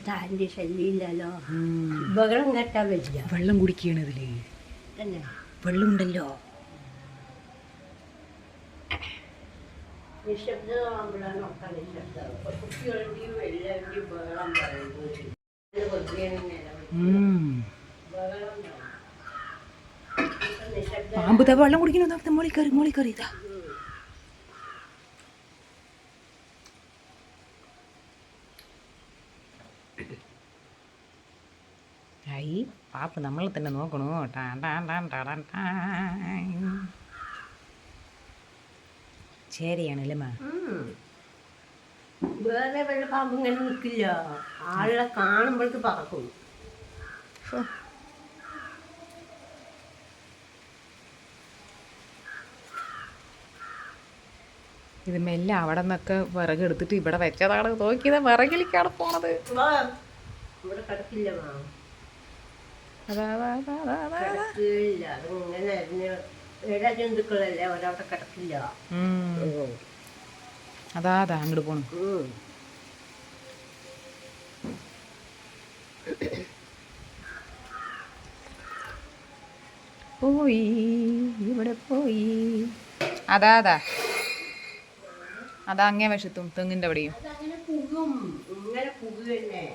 താൻ്റെ ശല്യമില്ലല്ലോ. ബഹളം കെട്ടാൻ പറ്റില്ല. വെള്ളം കുടിക്കുകയാണ് ഇതില്. തന്നെ വെള്ളം ഉണ്ടല്ലോ. നിശബ്ദമാകുമ്പോഴാണ് ഒക്കെ നിശബ്ദം. കുട്ടികളുടെയും എല്ലാവരുടെയും ബഹളം പറയുന്നത്. പാമ്പ് വെള്ളം കുടിക്കണോ? മോളിക്കറി ഇതാ. ഐ പാപ്പ് നമ്മളെ തന്നെ നോക്കണു. ശരിയാണല്ലേ മാ. വേറെ വെള്ള പാമ്പ് ഇങ്ങനെ നിൽക്കില്ല. ആളെ കാണുമ്പോഴേക്ക് പറക്കും. ഇത് മെല്ലെ അവിടെ നിന്നൊക്കെ വിറക് എടുത്തിട്ട് ഇവിടെ വെച്ചതാണ്. നോക്കിയത് വിറകിലേക്കാണ് പോണത്. ഇവിടെ കിടക്കില്ല. അതിങ്ങനെ ജന്തുക്കളല്ലേ, ഒരവിടെ കിടക്കില്ല. അതാ അങ്ങോട്ട് പോണു. പോയി ഇവിടെ പോയി. അതാ അങ്ങേ വശത്തും തെങ്ങിൻ്റെ അവിടെയും. അതങ്ങനെ പുകും. ഇങ്ങനെ പുക തന്നെ.